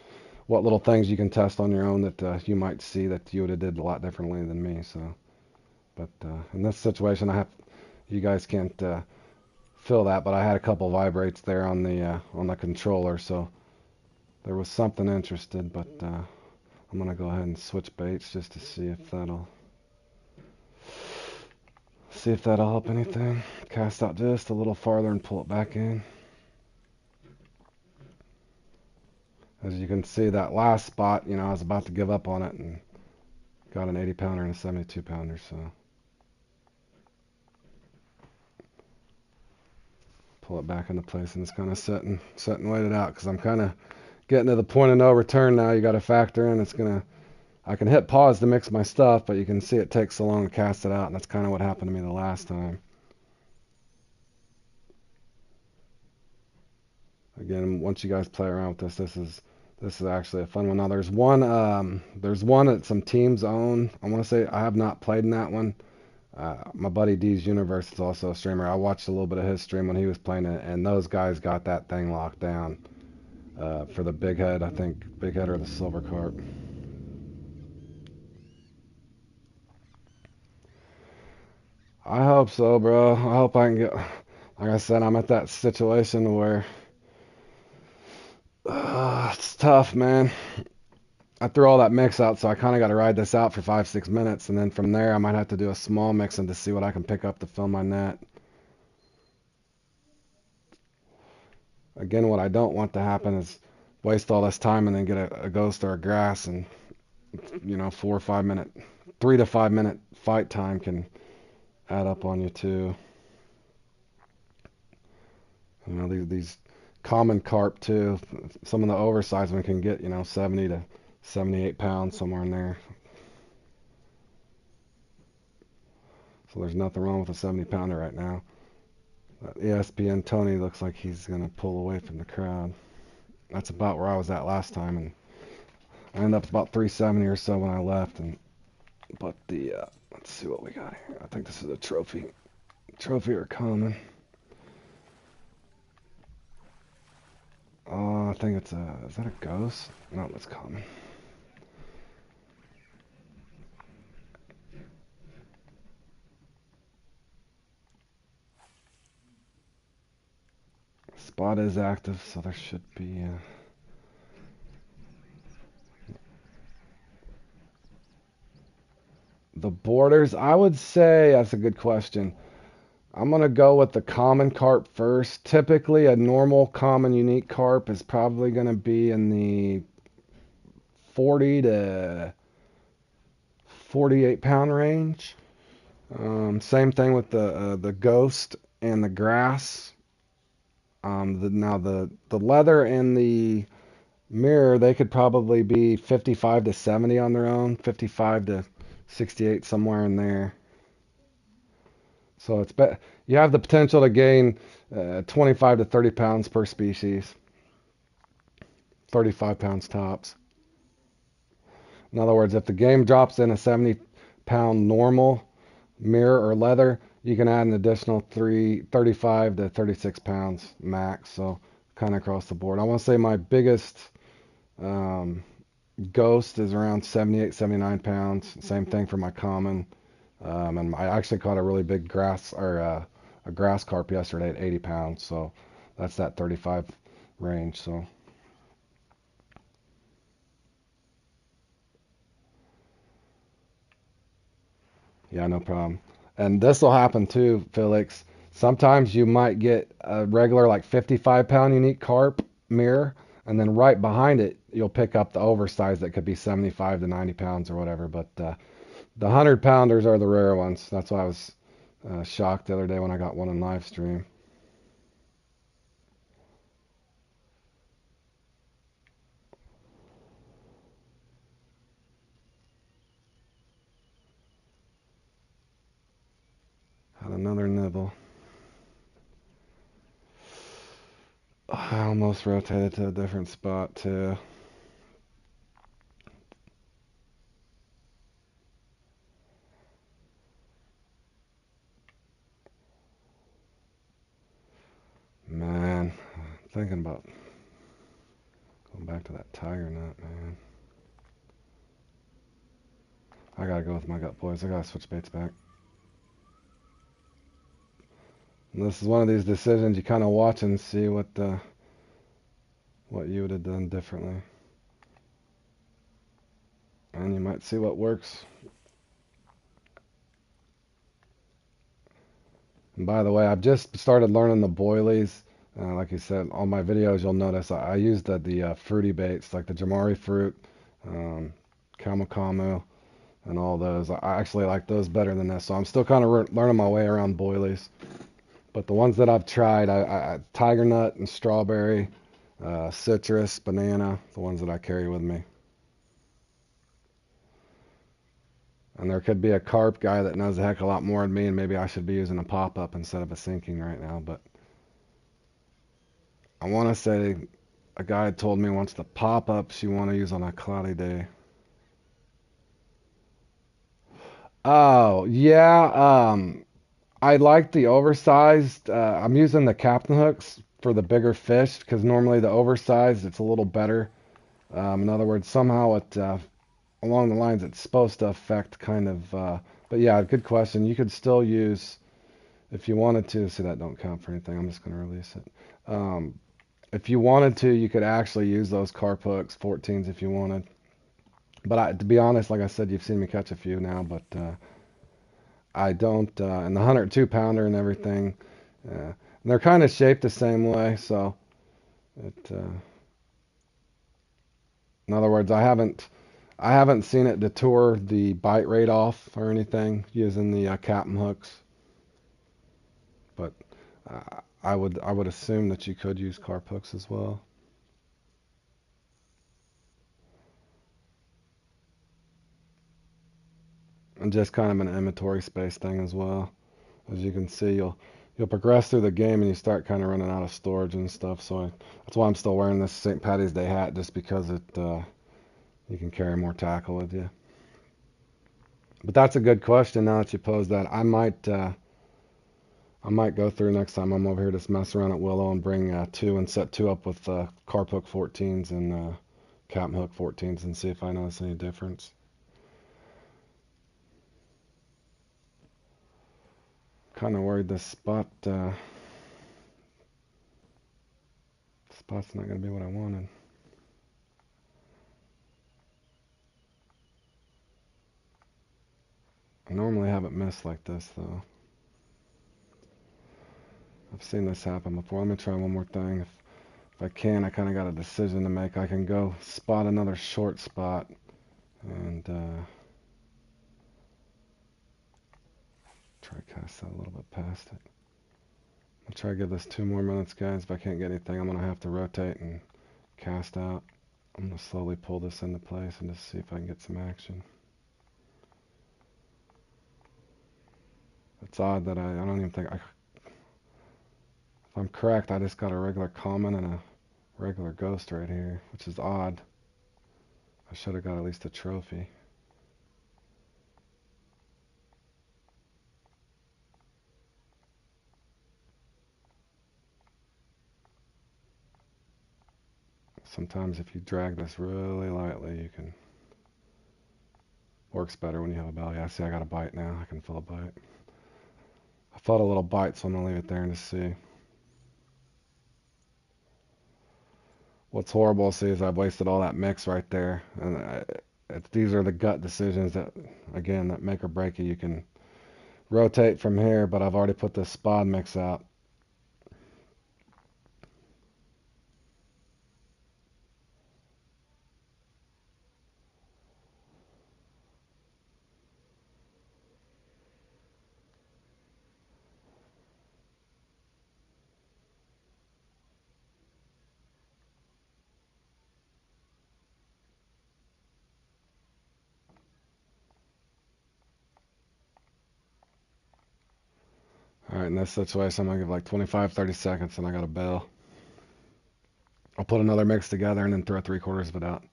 what little things you can test on your own that you might see that you would have did a lot differently than me. So, but in this situation, you guys can't feel that, but I had a couple vibrates there on the controller, so there was something interested, but. I'm gonna go ahead and switch baits just to see if that'll help anything. Cast out just a little farther and pull it back in. As you can see, that last spot, I was about to give up on it and got an 80 pounder and a 72 pounder, so pull it back into place and it's kind of setting weighted out because I'm kind of getting to the point of no return now. You got to factor in I can hit pause to mix my stuff, but you can see it takes so long to cast it out, and that's kind of what happened to me the last time. Again, once you guys play around with this is actually a fun one. Now there's one that some teams own. I want to say I have not played in that one. My buddy D's Universe is also a streamer. I watched a little bit of his stream when he was playing it, and those guys got that thing locked down for the big head. I think big head or the silver carp. I hope so, bro. I hope I can get. Like I said, I'm at that situation where it's tough, man. I threw all that mix out, so I kind of got to ride this out for 5-6 minutes, and then from there I might have to do a small mixing to see what I can pick up to fill my net. Again, what I don't want to happen is waste all this time and then get a ghost or a grass, and 4 or 5 minute, 3 to 5 minute fight time can add up on you too. These common carp too. Some of the oversized one can get 70 to 78 pounds, somewhere in there. So there's nothing wrong with a 70 pounder right now. ESPN Tony looks like he's gonna pull away from the crowd. That's about where I was at last time, and I ended up about 370 or so when I left. But let's see what we got here. I think this is a trophy or common. I think is that a ghost? No, it's common. Spot is active, so there should be. The borders, I would say that's a good question. I'm going to go with the common carp first. Typically, a normal common unique carp is probably going to be in the 40 to 48 pound range. Same thing with the ghost and the grass. Now the leather and the mirror, they could probably be 55 to 70 on their own, 55 to 68, somewhere in there. So you have the potential to gain 25 to 30 pounds per species. 35 pounds tops. In other words, if the game drops in a 70 pound normal mirror or leather, you can add an additional 35 to 36 pounds max. So kind of across the board. I want to say my biggest ghost is around 78, 79 pounds. Same thing for my common. And I actually caught a really big grass or a grass carp yesterday at 80 pounds. So that's that 35 range. So yeah, no problem. And this will happen too, Felix. Sometimes you might get a regular like 55 pound unique carp mirror, and then right behind it you'll pick up the oversized that could be 75 to 90 pounds or whatever. But the 100 pounders are the rare ones. That's why I was shocked the other day when I got one in live stream. Had another nibble. I almost rotated to a different spot too. Man, thinking about going back to that tiger nut, man. I gotta go with my gut, boys. I gotta switch baits back. And this is one of these decisions you kind of watch and see what you would have done differently. And you might see what works. And by the way, I've just started learning the boilies. Like you said, on my videos, you'll notice I use the fruity baits, like the Jamari fruit, um, Camu Camu, and all those. I actually like those better than this, so I'm still kind of learning my way around boilies. But the ones that I've tried, tiger nut and strawberry, citrus, banana, the ones that I carry with me. And there could be a carp guy that knows a heck of a lot more than me, and maybe I should be using a pop-up instead of a sinking right now. But I want to say a guy told me once the pop-ups you want to use on a cloudy day. Oh, yeah. I like the oversized. I'm using the captain hooks for the bigger fish because normally the oversized, it's a little better. In other words, somehow along the lines, it's supposed to affect kind of. But yeah, good question. You could still use, if you wanted to, see that don't count for anything. I'm just going to release it. If you wanted to, you could actually use those carp hooks, 14s if you wanted. But to be honest, like I said, you've seen me catch a few now, but I don't. And the 102 pounder and everything, and they're kind of shaped the same way. So, it, in other words, I haven't seen it detour the bite rate off or anything using the captain hooks. But I would assume that you could use carp hooks as well. And just kind of an inventory space thing as well. As you can see, you'll progress through the game and you start kind of running out of storage and stuff. So that's why I'm still wearing this St. Patty's Day hat, just because you can carry more tackle with you. But that's a good question. Now that you pose that, I might go through next time I'm over here, just mess around at Willow and bring two and set two up with carp hook 14s and captain hook 14s and see if I notice any difference. Kind of worried this spot's not going to be what I wanted. I normally haven't missed like this though. I've seen this happen before. Let me try one more thing. If I can, I kind of got a decision to make. I can go spot another short spot and try to cast that a little bit past it. I'll try to give this 2 more minutes, guys. If I can't get anything, I'm going to have to rotate and cast out. I'm going to slowly pull this into place and just see if I can get some action. It's odd that I don't even think if I'm correct, I just got a regular common and a regular ghost right here, which is odd. I should have got at least a trophy. Sometimes if you drag this really lightly, you can. Works better when you have a belly. I see I got a bite now. I can feel a bite. I felt a little bite, so I'm going to leave it there and just see. What's horrible to see is I've wasted all that mix right there. And these are the gut decisions that, again, that make or break you. You can rotate from here, but I've already put this spod mix out. All right, in this situation, I'm going to give like 25, 30 seconds, and I got a bail. I'll put another mix together and then throw 3/4 of it out.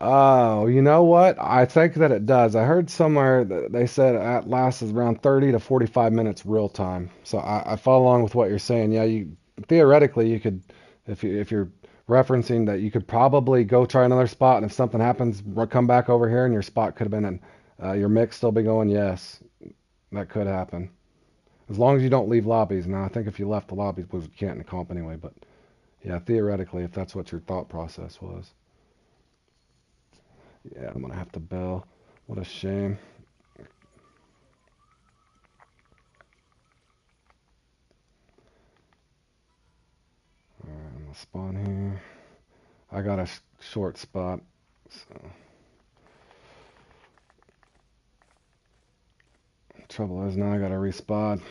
Oh, you know what? I think that it does. I heard somewhere that they said it lasts around 30 to 45 minutes real time. So I follow along with what you're saying. Yeah, you theoretically you could, if you're referencing that, you could probably go try another spot, and if something happens, come back over here, and your spot could have been in, your mix still be going. Yes, that could happen. As long as you don't leave lobbies. Now, I think if you left the lobbies, well, you can't in the comp anyway. But yeah, theoretically, if that's what your thought process was. Yeah, I'm gonna have to bail. What a shame. spawn here. I got a short spot, so. Trouble is now I gotta respawn.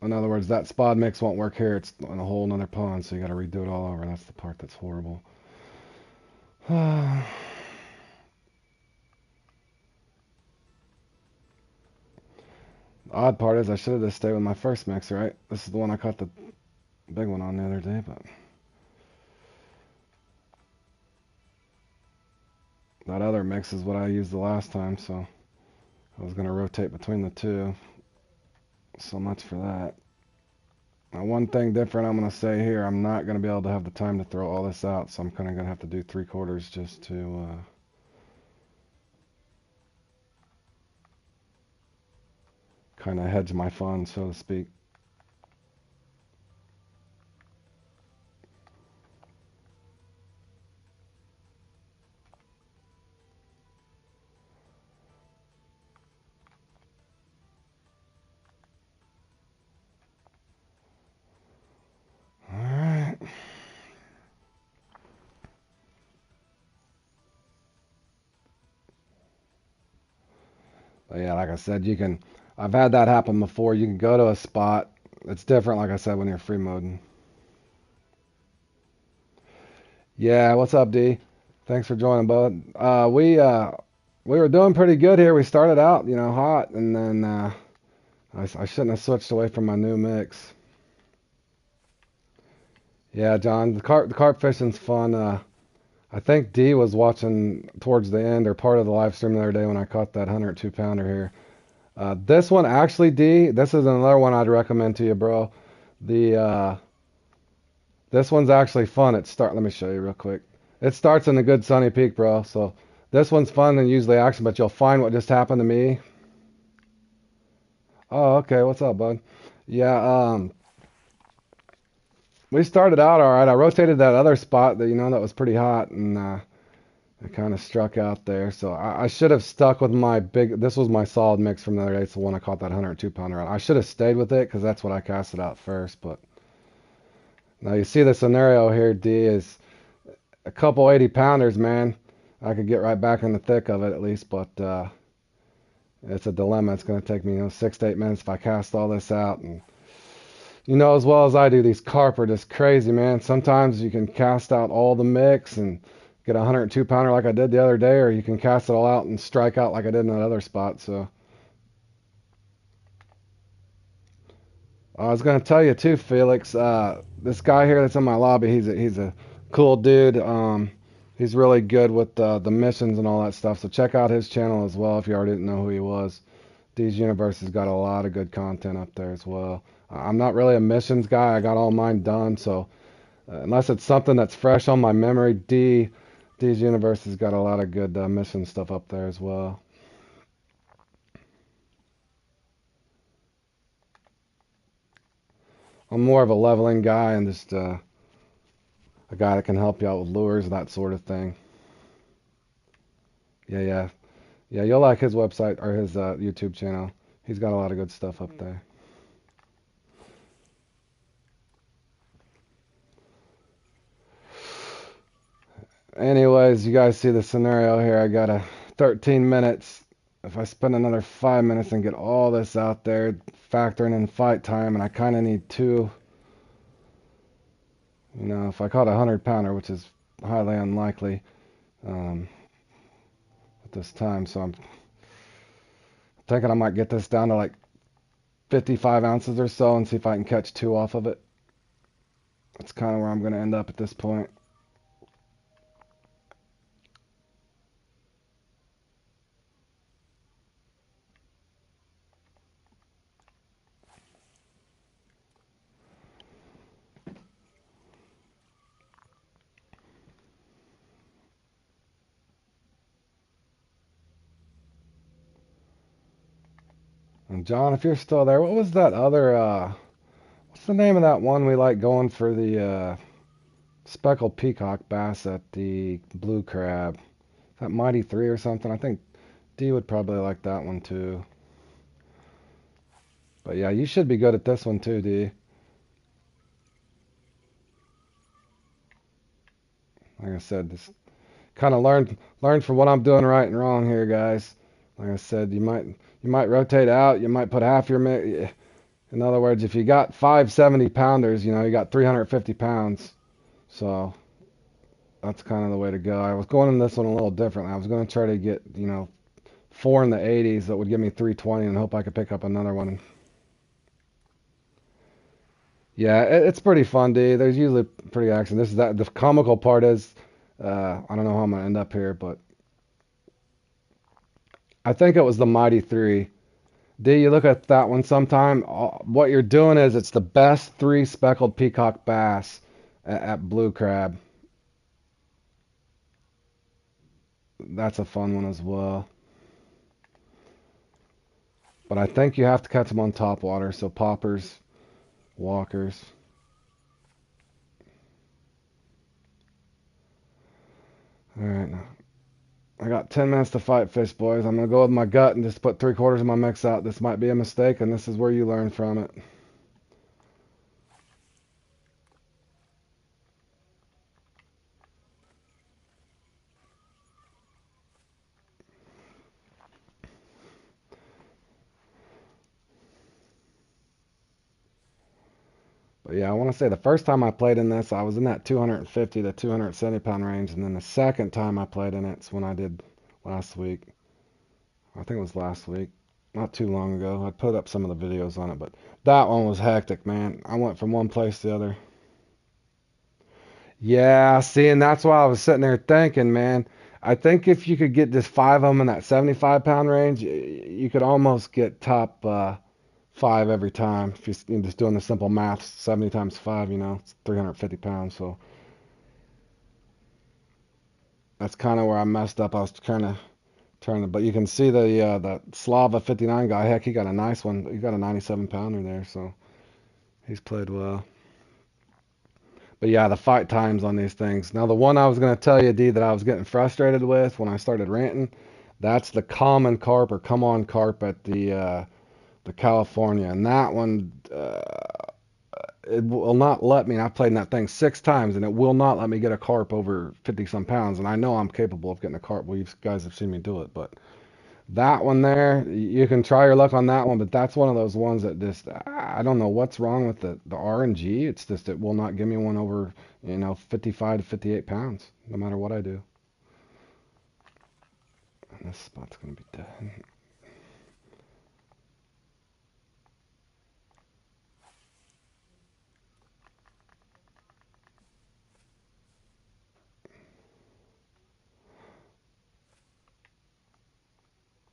In other words, that spot mix won't work here. It's in a whole nother pond, so you gotta redo it all over. That's the part that's horrible. The odd part is I should have just stayed with my first mix, right? This is the one I caught the big one on the other day, but that other mix is what I used the last time, so I was gonna rotate between the two. So much for that. Now, one thing different I'm going to say here, I'm not going to be able to have the time to throw all this out, so I'm kind of going to have to do 3/4 just to kind of hedge my funds, so to speak. Alright. But yeah, like I said, I've had that happen before. You can go to a spot. It's different, like I said, when you're free moding. Yeah, what's up, D? Thanks for joining, bud. We were doing pretty good here. We started out, hot, and then I shouldn't have switched away from my new mix. Yeah, John, the carp fishing's fun. I think D was watching towards the end or part of the live stream the other day when I caught that 102 pounder here. This one actually, D, this is another one I'd recommend to you, bro. This one's actually fun. Let me show you real quick. It starts in a good sunny peak, bro. So this one's fun and usually action, but you'll find what just happened to me. Oh, okay. What's up, bud? Yeah, we started out all right. I rotated that other spot that that was pretty hot, and it kind of struck out there. So I should have stuck with my big. This was my solid mix from the other day. It's the one I caught that 102 pounder on. I should have stayed with it because that's what I casted out first. But now you see the scenario here. D is a couple 80 pounders, man. I could get right back in the thick of it at least, but it's a dilemma. It's going to take me 6 to 8 minutes if I cast all this out. And as well as I do, these carp are just crazy, man. Sometimes you can cast out all the mix and get a 102 pounder like I did the other day, or you can cast it all out and strike out like I did in that other spot. So I was going to tell you too, Felix, this guy here that's in my lobby, he's a cool dude. He's really good with the missions and all that stuff. So check out his channel as well if you already didn't know who he was. D's Universe has got a lot of good content up there as well. I'm not really a missions guy. I got all mine done, so unless it's something that's fresh on my memory, D's Universe has got a lot of good mission stuff up there as well. I'm more of a leveling guy and just a guy that can help you out with lures, that sort of thing. Yeah. You'll like his website or his YouTube channel. He's got a lot of good stuff up there. Anyways, you guys see the scenario here. I got 13 minutes. If I spend another 5 minutes and get all this out there, factoring in fight time, and I kind of need 2. If I caught a 100 pounder, which is highly unlikely at this time, so I'm thinking I might get this down to like 55 ounces or so and see if I can catch 2 off of it. That's kind of where I'm going to end up at this point. And John, if you're still there, what was that other, what's the name of that one we like going for the speckled peacock bass at the blue crab? Is that Mighty 3 or something? I think D would probably like that one too. But yeah, you should be good at this one too, D. Like I said, just kind of learn from what I'm doing right and wrong here, guys. Like I said, you might rotate out, you might put half your mix. In other words, if you got 5 70 pounders, you got 350 pounds. So that's kind of the way to go. I was going in this one a little differently. I was going to try to get, 4 in the 80s that would give me 320 and hope I could pick up another one. Yeah, it's pretty fun, dude. There's usually pretty action. This is that. The comical part is, I don't know how I'm gonna end up here, but I think it was the Mighty Three. Do you look at that one sometime? What you're doing is it's the best three speckled peacock bass at Blue Crab. That's a fun one as well. But I think you have to catch them on top water, so poppers, walkers. All right, now I got 10 minutes to fight fish, boys. I'm gonna go with my gut and just put 3/4 of my mix out. This might be a mistake, and this is where you learn from it. But yeah, I want to say the first time I played in this, I was in that 250 to 270 pound range, and then the second time I played in it's when I did last week. I think it was last week, not too long ago. I put up some of the videos on it, but that one was hectic, man. I went from one place to the other. Yeah, see, and that's why I was sitting there thinking, man. I think if you could get just 5 of them in that 75 pound range, you could almost get top 5 every time. If you're just doing the simple math, 70 times 5, it's 350 pounds. So that's kind of where I messed up. I was kind of trying to, but you can see the Slava 59 guy. Heck, he got a nice one. He got a 97 pounder there, so he's played well. But yeah, the fight times on these things. Now, the one I was going to tell you, D, that I was getting frustrated with when I started ranting, that's the common carp or come on carp at the California. And that one, it will not let me. And I've played in that thing 6 times, and it will not let me get a carp over 50 some pounds. And I know I'm capable of getting a carp. Well, you guys have seen me do it, but that one there, you can try your luck on that one, but that's one of those ones that just, I don't know what's wrong with the RNG. It's just, it will not give me one over, 55 to 58 pounds, no matter what I do. And this spot's going to be dead.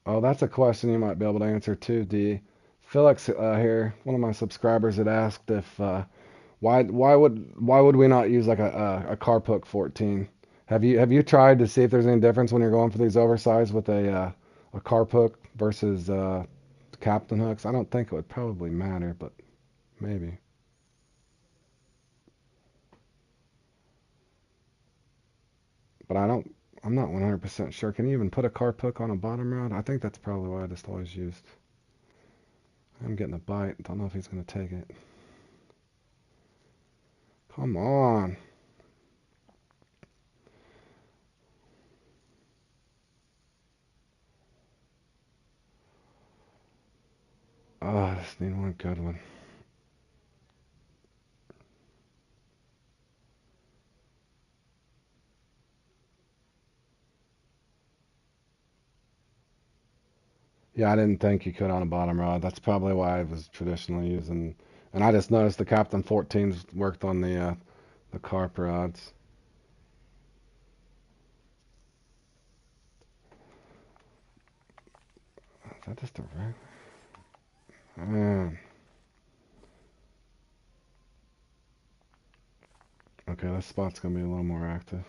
Oh, that's a question you might be able to answer too, D. Felix here, one of my subscribers had asked if why would we not use like a Carp Hook 14? Have you tried to see if there's any difference when you're going for these oversized with a Carp Hook versus Captain hooks? I don't think it would probably matter, but maybe. But I'm not 100% sure. Can you even put a Carp Hook on a bottom rod? I think that's probably what I just always used. I'm getting a bite. Don't know if he's gonna take it. Come on. Oh, I just need one good one. Yeah, I didn't think you could on a bottom rod. That's probably why I was traditionally using. And I just noticed the Captain 14s worked on the carp rods. Is that just a regular? Man. Okay, this spot's gonna be a little more active.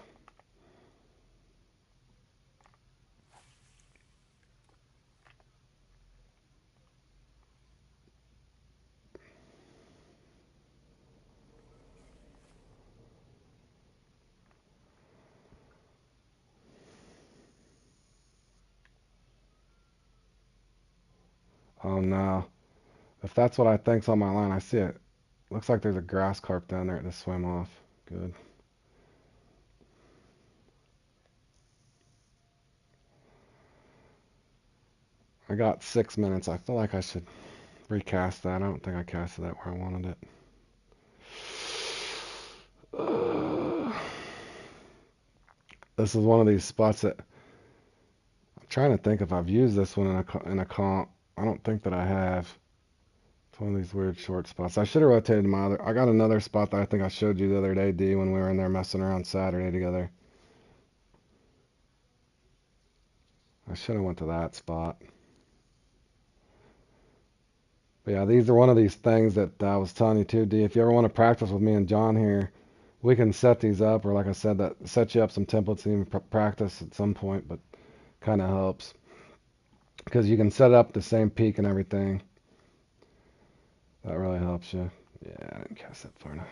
Oh no. If that's what I think's on my line, I see it. Looks like there's a grass carp down there to swim off. Good. I got 6 minutes. I feel like I should recast that. I don't think I casted that where I wanted it. This is one of these spots that I'm trying to think if I've used this one in a comp. I don't think that I have. It's one of these weird short spots. I should have rotated my other. I got another spot that I think I showed you the other day, D, when we were in there messing around Saturday together. I should have went to that spot. But yeah, these are one of these things that I was telling you too, D. If you ever want to practice with me and John here, we can set these up, or like I said, that set you up some templates and even practice at some point. But kind of helps because you can set up the same peak and everything. That really helps you. Yeah, I didn't cast that far enough.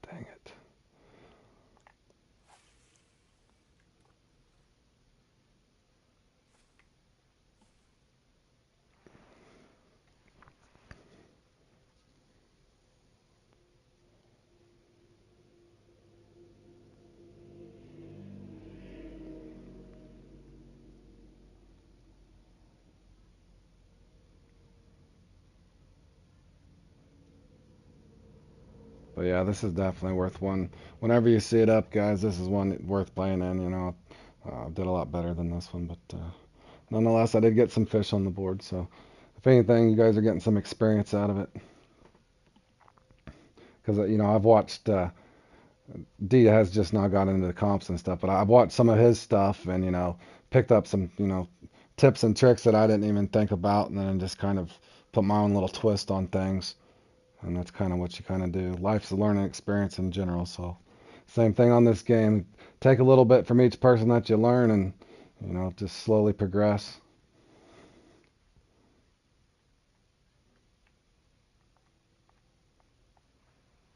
Dang it. But yeah, this is definitely worth one. Whenever you see it up, guys, this is one worth playing in. You know, did a lot better than this one, but nonetheless, I did get some fish on the board. So, if anything, you guys are getting some experience out of it. Because you know, I've watched D has just now got into the comps and stuff, but I've watched some of his stuff and you know, picked up some tips and tricks that I didn't even think about, and then just kind of put my own little twist on things. And that's kind of what you kind of do. Life's a learning experience in general. So, same thing on this game. Take a little bit from each person that you learn, and just slowly progress.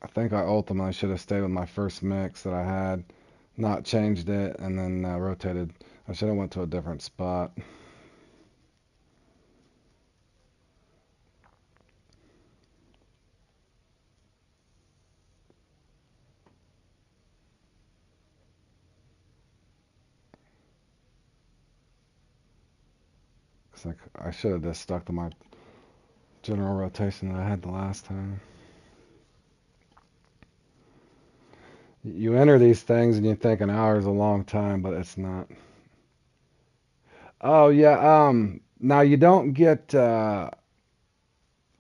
I think I ultimately should have stayed with my first mix that I had, not changed it, and then rotated. I should have went to a different spot. It's like I should have just stuck to my general rotation that I had the last time. You enter these things and you think an hour is a long time, but it's not. Oh yeah. Now you don't get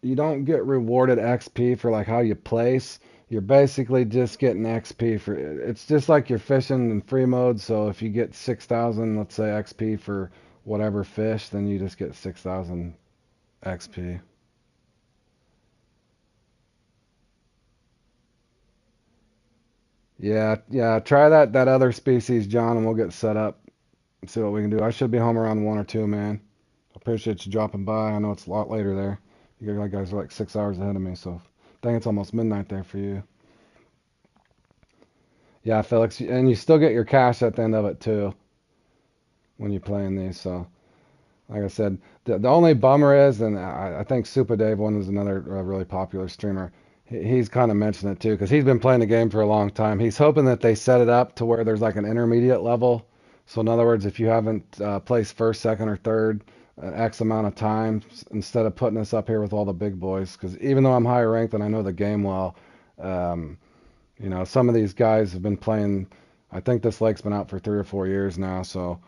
rewarded XP for like how you place. You're basically just getting XP for it's just like you're fishing in free mode. So if you get 6,000, let's say XP for whatever fish, then you just get 6,000 XP. Yeah, yeah. Try that other species, John, and we'll get set up and see what we can do. I should be home around 1 or 2, man. I appreciate you dropping by. I know it's a lot later there. You guys are like 6 hours ahead of me, so I think it's almost midnight there for you. Yeah, Felix, and you still get your cash at the end of it too when you're playing these. So, like I said, the only bummer is, and I think Super Dave one is another really popular streamer. He's kind of mentioned it too because he's been playing the game for a long time. He's hoping that they set it up to where there's like an intermediate level. So in other words, if you haven't placed first, second, or third X amount of times, instead of putting us up here with all the big boys, because even though I'm higher ranked and I know the game well, um, some of these guys have been playing. I think this lake's been out for 3 or 4 years now, so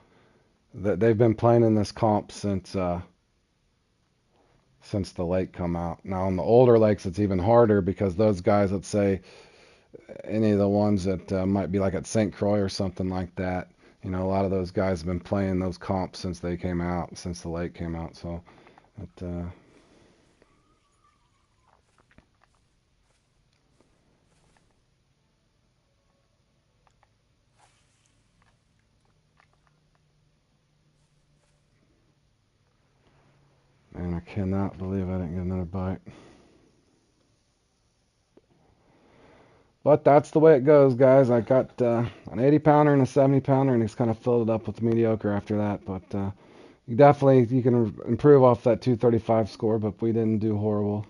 they've been playing in this comp since the lake come out. Now on the older lakes, it's even harder because those guys, let's say any of the ones that might be like at St. Croix or something like that, a lot of those guys have been playing those comps since they came out, since the lake came out. So, it, man, I cannot believe I didn't get another bite. But that's the way it goes, guys. I got an 80 pounder and a 70 pounder, and he's kind of filled it up with mediocre after that. But you can improve off that 235 score, but we didn't do horrible.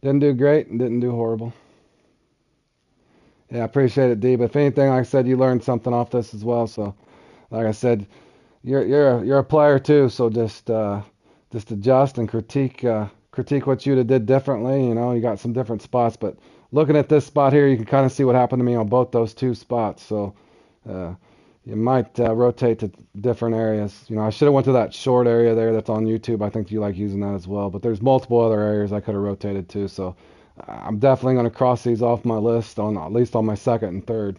Didn't do great and didn't do horrible. Yeah, I appreciate it, D. But if anything, like I said, you learned something off this as well. So like I said, you're a player too, so just adjust and critique what you'd have did differently. You know, you got some different spots, but looking at this spot here, you can kind of see what happened to me on both those two spots. So uh, you might rotate to different areas. You know, I should have went to that short area there that's on YouTube. I think you like using that as well. But there's multiple other areas I could have rotated to. So I'm definitely going to cross these off my list on at least on my second and third.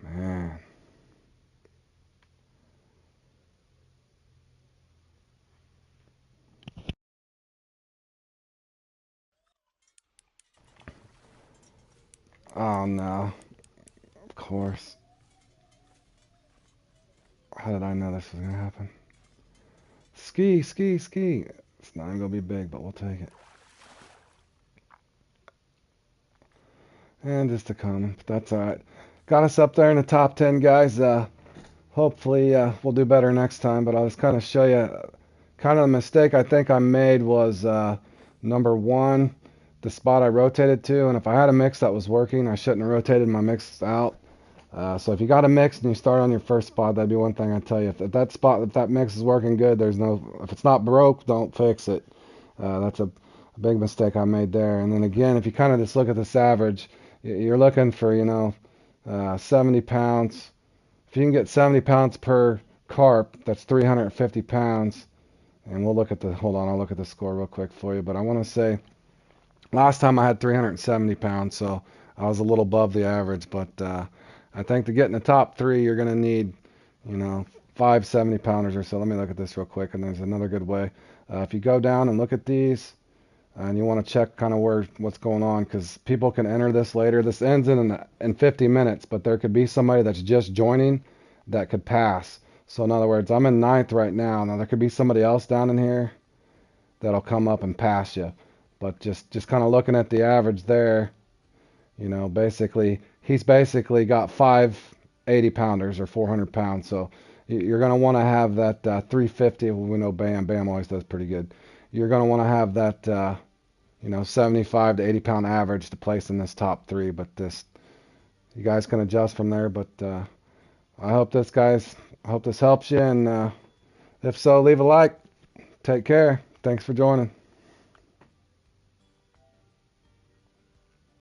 Man. Oh no. Of course. How did I know this was gonna happen? Ski, ski, ski. It's not gonna be big, but we'll take it. And just a common, but that's alright. Got us up there in the top 10, guys. Hopefully, we'll do better next time, but I'll just kind of show you kind of the mistake I think I made was number one, the spot I rotated to, and if I had a mix that was working, I shouldn't have rotated my mix out. So if you got a mix and you start on your first spot, that'd be one thing I'd tell you. If that mix is working good, if it's not broke, don't fix it. That's a big mistake I made there. And then again, if you kind of just look at this average, you're looking for, 70 pounds. If you can get 70 pounds per carp, that's 350 pounds. And hold on, I'll look at the score real quick for you. But I want to say, last time I had 370 pounds, so I was a little above the average. But I think to get in the top three, you're going to need, you know, 5 70 pounders or so. Let me look at this real quick, and there's another good way. If you go down and look at these, and you want to check kind of what's going on, because people can enter this later. This ends in 50 minutes, but there could be somebody that's just joining that could pass. So in other words, I'm in ninth right now. Now there could be somebody else down in here that'll come up and pass you. But just kind of looking at the average there, basically he's basically got 5 80 pounders or 400 pounds. So you're going to want to have that 350. We know Bam always does pretty good. You're going to want to have that 75 to 80 pound average to place in this top three. But you guys can adjust from there. But I hope this helps you, and if so, leave a like. Take care. Thanks for joining.